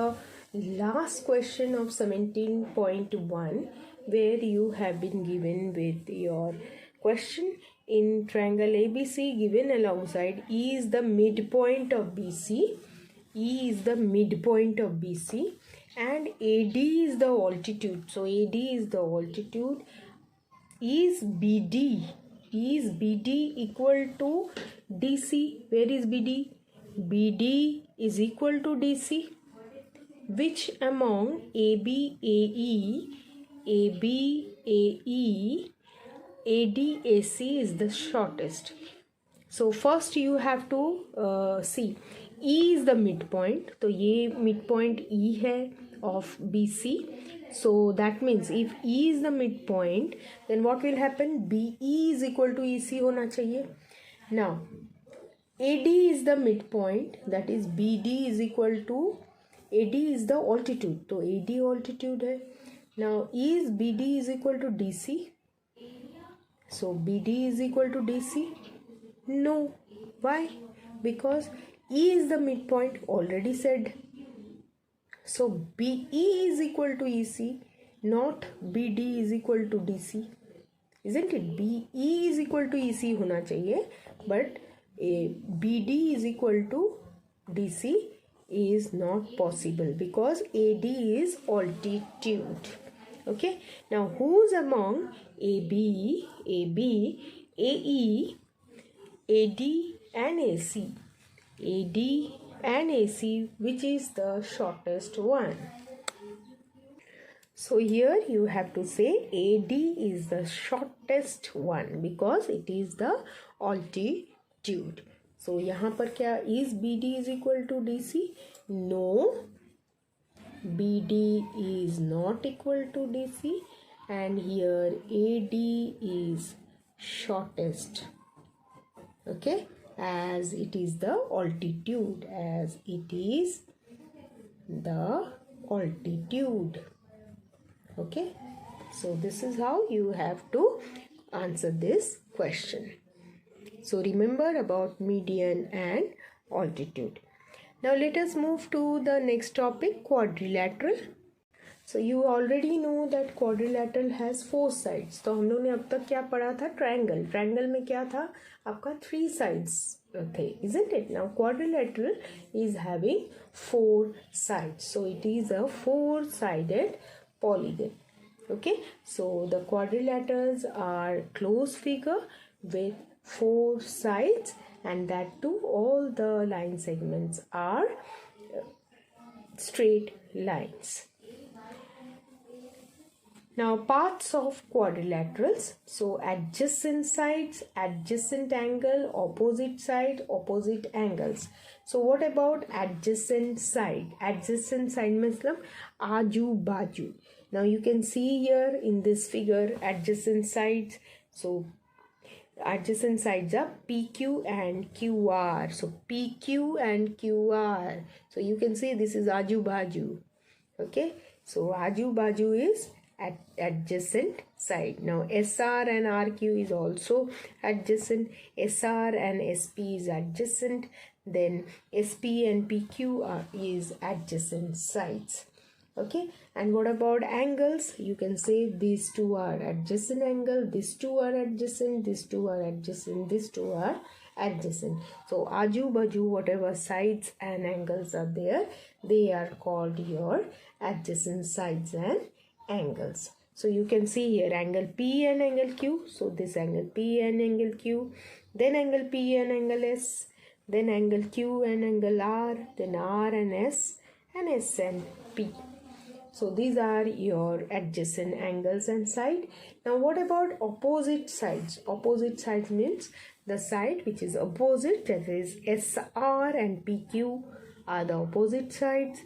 last question of 17.1 where you have been given with your question in triangle ABC given alongside E is the midpoint of BC E is the midpoint of BC and AD is the altitude so AD is the altitude is BD equal to DC where is BD is equal to DC which among AD, AC is the shortest. So first you have to see E is the midpoint. तो ये midpoint E है of BC. So that means if E is the midpoint, then what will happen? BE is equal to EC hona chahiye. Now AD is the midpoint, that is BD is equal to, AD is the altitude, so AD altitude hai. Now is BD is equal to DC, so BD is equal to DC? No. Why? Because E is the midpoint, already said. So BE is equal to EC, not BD is equal to DC. Isn't it? BE is equal to EC hona chahiye, but BD is equal to DC is not possible because AD is altitude. Okay. Now who's among AB, AE, AD and AC? AD and AC, which is the shortest one? So here you have to say AD is the shortest one because it is the altitude. So यहाँ पर क्या, is BD is equal to DC? No, BD is not equal to DC, and here AD is shortest. Okay, as it is the altitude, as it is the altitude. Okay, so this is how you have to answer this question. So remember about median and altitude. Now let us move to the next topic, quadrilateral. So you already know that quadrilateral has 4 sides. तो हम लोग ने अब तक क्या पढ़ा था? Triangle. Triangle में क्या था? आपका 3 sides थे, isn't it? Now quadrilateral is having 4 sides. So it is a 4-sided polygon. Okay, so the quadrilaterals are closed figure with 4 sides, and that too all the line segments are straight lines. Now parts of quadrilaterals. So adjacent sides, adjacent angle, opposite side, opposite angles. So what about adjacent side? Adjacent side means aju baju. Now you can see here in this figure adjacent sides. So adjacent sides are PQ and QR. So PQ and QR. So you can see this is aju baju. Okay. So aju baju is at adjacent side. Now SR and RQ is also adjacent. SR and SP is adjacent. Then SP and PQ is adjacent sides. Okay, and what about angles? You can say these two are adjacent angle, these two are adjacent, these two are adjacent, these two are adjacent. So aju baju, whatever sides and angles are there, they are called your adjacent sides and angles. So you can see here angle P and angle Q. So this angle P and angle Q, then angle P and angle S, then angle Q and angle R, then R and S and P. So these are your adjacent angles and side. Now what about opposite sides? Opposite sides means the side which is opposite, that is SR and PQ are the opposite sides.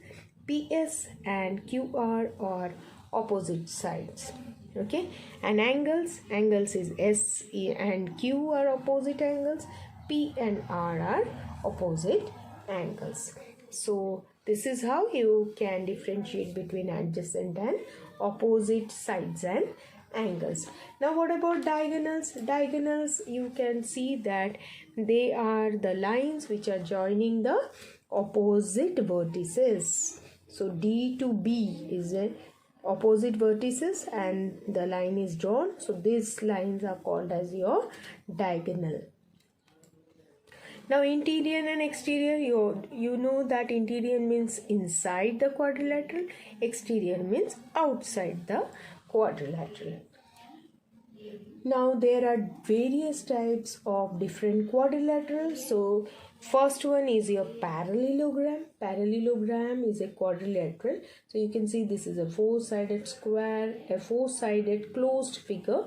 PS and QR are opposite sides. Okay, and angles is S and Q are opposite angles, P and R are opposite angles. So this is how you can differentiate between adjacent and opposite sides and angles. Now what about diagonals? Diagonals, you can see that they are the lines which are joining the opposite vertices. So D to B is a opposite vertices and the line is drawn. So these lines are called as your diagonal. Now interior and exterior, you know that interior means inside the quadrilateral, exterior means outside the quadrilateral. Now there are various types of different quadrilaterals. So first one is your parallelogram. Parallelogram is a quadrilateral. So you can see this is a 4-sided square, a 4-sided closed figure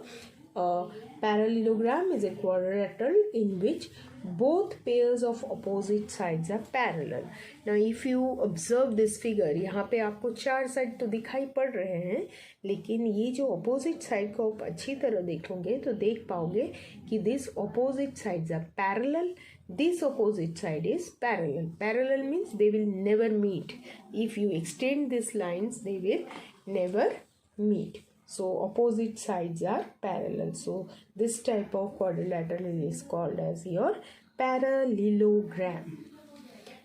A parallelogram is a quadrilateral in which both pairs of opposite sides are parallel. Now if you observe this figure, यहाँ पे आपको चार side तो दिखाई पड़ रहे हैं, लेकिन ये जो opposite side को आप अच्छी तरह देखोगे तो देख पाओगे कि this opposite sides are parallel. This opposite side is parallel. Parallel means they will never meet. If you extend these lines, they will never meet. So opposite sides are parallel. So this type of quadrilateral is called as your parallelogram.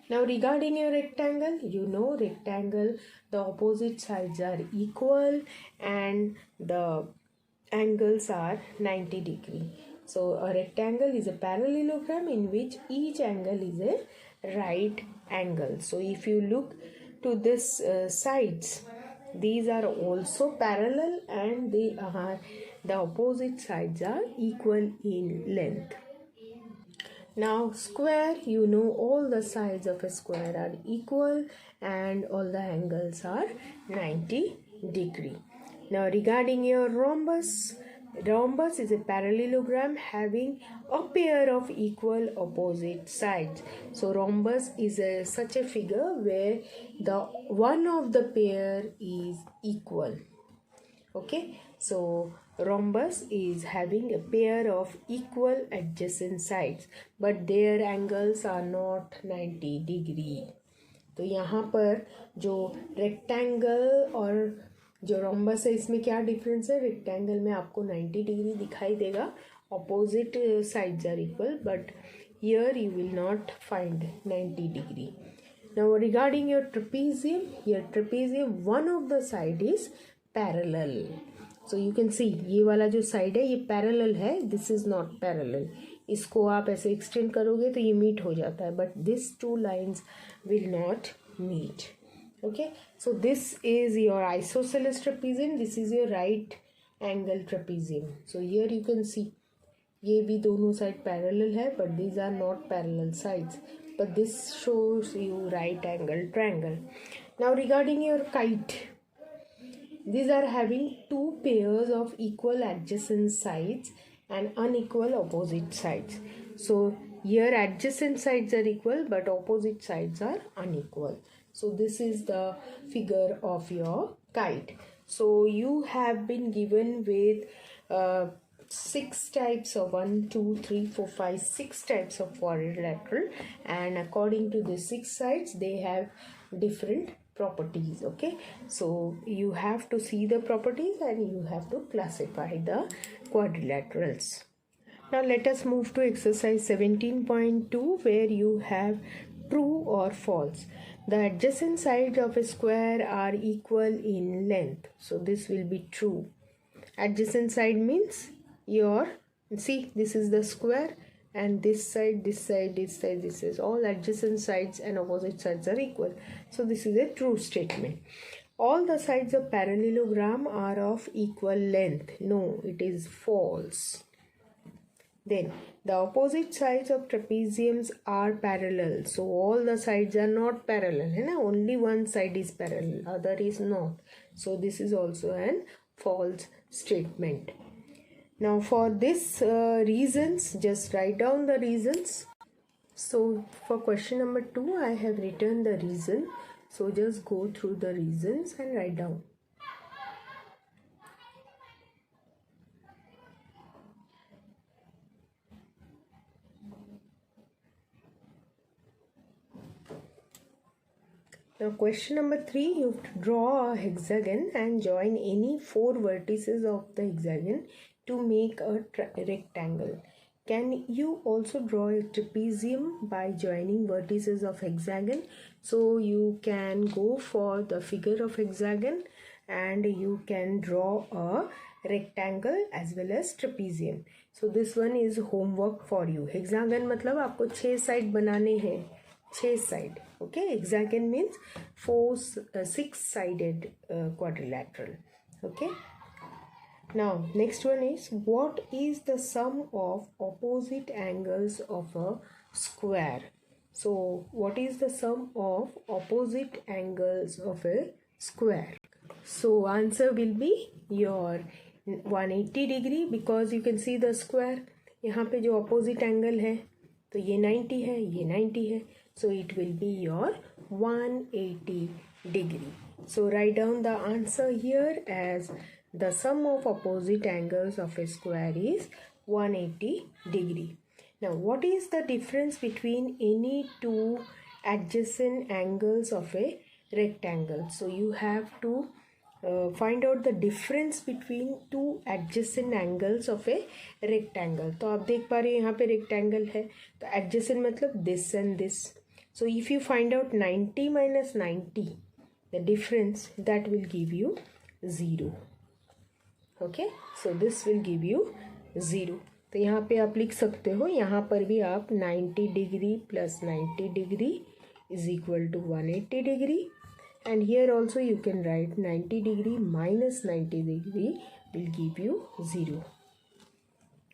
Now regarding your rectangle, you know rectangle, the opposite sides are equal and the angles are 90 degree. So a rectangle is a parallelogram in which each angle is a right angle. So if you look to this sides, these are also parallel and they are the opposite sides are equal in length. Now square, you know all the sides of a square are equal and all the angles are 90 degree. Now regarding your rhombus, rhombus is a parallelogram having a pair of equal opposite sides. So rhombus is such a figure where the one of the pair is equal. Okay, so rhombus is having a pair of equal adjacent sides but their angles are not 90 degree. तो यहाँ पर जो rectangle और जो rhombus है इसमें क्या difference है? rectangle में आपको 90 degree दिखाई देगा, opposite sides are equal, but here you will not find 90 degree. Now regarding your trapezium, your trapezium one of the side is parallel. So you can see ये वाला जो side है ये parallel है, this is not parallel. इसको आप ऐसे extend करोगे तो ये meet हो जाता है, but these two lines will not meet. Okay, so this is your isosceles trapezium, this is your right angle trapezium. So here you can see ये भी दोनों side parallel है but these are not parallel sides, but this shows you right angle triangle. Now regarding your kite, these are having two pairs of equal adjacent sides and unequal opposite sides. So here adjacent sides are equal but opposite sides are unequal. So this is the figure of your kite. So you have been given with 6 types of 6 types of quadrilateral, and according to the 6 sides they have different properties. Okay, so you have to see the properties and you have to classify the quadrilaterals. Now let us move to exercise 17.2 where you have true or false. The adjacent sides of a square are equal in length. So this will be true. Adjacent side means your, see this is the square and this side, this side, this side, this is all adjacent sides and opposite sides are equal. So this is a true statement. All the sides of parallelogram are of equal length. No, it is false. Then the opposite sides of trapeziums are parallel. So all the sides are not parallel. Only one side is parallel, other is not. So this is also an false statement. Now for this reasons, just write down the reasons. So for question number 2, I have written the reason. So just go through the reasons and write down. Now question number 3, you have to draw a hexagon and join any 4 vertices of the hexagon to make a rectangle. Can you also draw a trapezium by joining vertices of hexagon? So you can go for the figure of hexagon and you can draw a rectangle as well as trapezium. So this one is homework for you. Hexagon मतलब आपको 6 side बनाने हैं, 6 side. Okay, hexagon means 6-sided quadrilateral. Okay. Now next one is, what is the sum of opposite angles of a square? So what is the sum of opposite angles of a square? So answer will be your 180 degree because you can see the square. यहाँ पे जो opposite angle है तो ये 90 है, ये 90 है. So it will be your 180 degree. So write down the answer here as the sum of opposite angles of a square is 180 degree. Now what is the difference between any two adjacent angles of a rectangle? So you have to find out the difference between two adjacent angles of a rectangle. तो आप देख पा रहे हैं यहाँ पे rectangle है, तो adjacent मतलब this and this. So if you find out 90 minus 90, the difference that will give you 0. Okay, so this will give you 0. तो यहाँ पे आप लिख सकते हो, यहाँ पर भी आप 90 degree plus 90 degree is equal to 180 degree, and here also you can write 90 degree minus 90 degree will give you 0.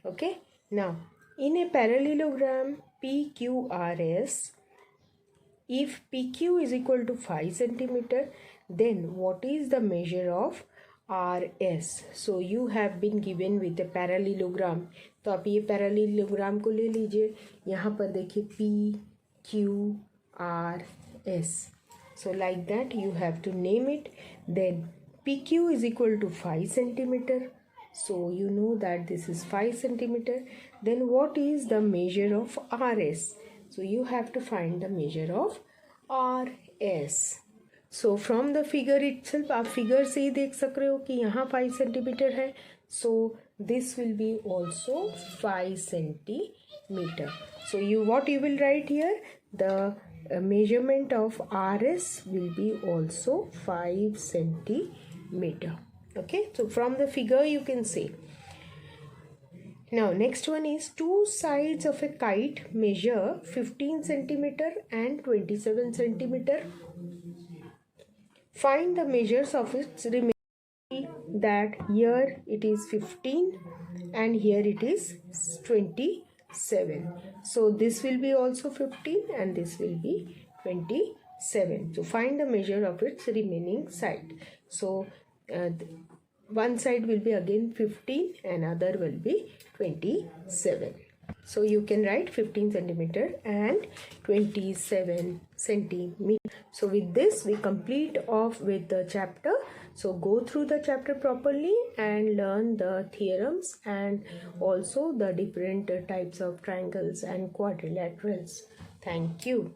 Okay, now in a parallelogram PQRS, if PQ is equal to 5 centimeter, then what is the measure of RS? So you have been given with a parallelogram. तो आप ये parallelogram को ले लीजिए. यहाँ पर देखिए PQRS. So like that you have to name it. Then PQ is equal to 5 centimeter. So you know that this is 5 centimeter. Then what is the measure of RS? So you have to find the measure of RS. So from the figure itself, आप figure से ही देख सक रहे हो कि यहाँ 5 centimeter है. So this will be also 5 centimeter. So what you will write here? The measurement of RS will be also 5 centimeter. Okay, so from the figure you can say. Now next one is two sides of a kite measure 15 centimeter and 27 centimeter. Find the measures of its remaining. That here it is 15 and here it is 27. So this will be also 15 and this will be 27. So find the measure of its remaining side. So one side will be again 15 and other will be 27. So you can write 15 centimeter and 27 centimeter. So with this we complete off with the chapter. So go through the chapter properly and learn the theorems and also the different types of triangles and quadrilaterals. Thank you.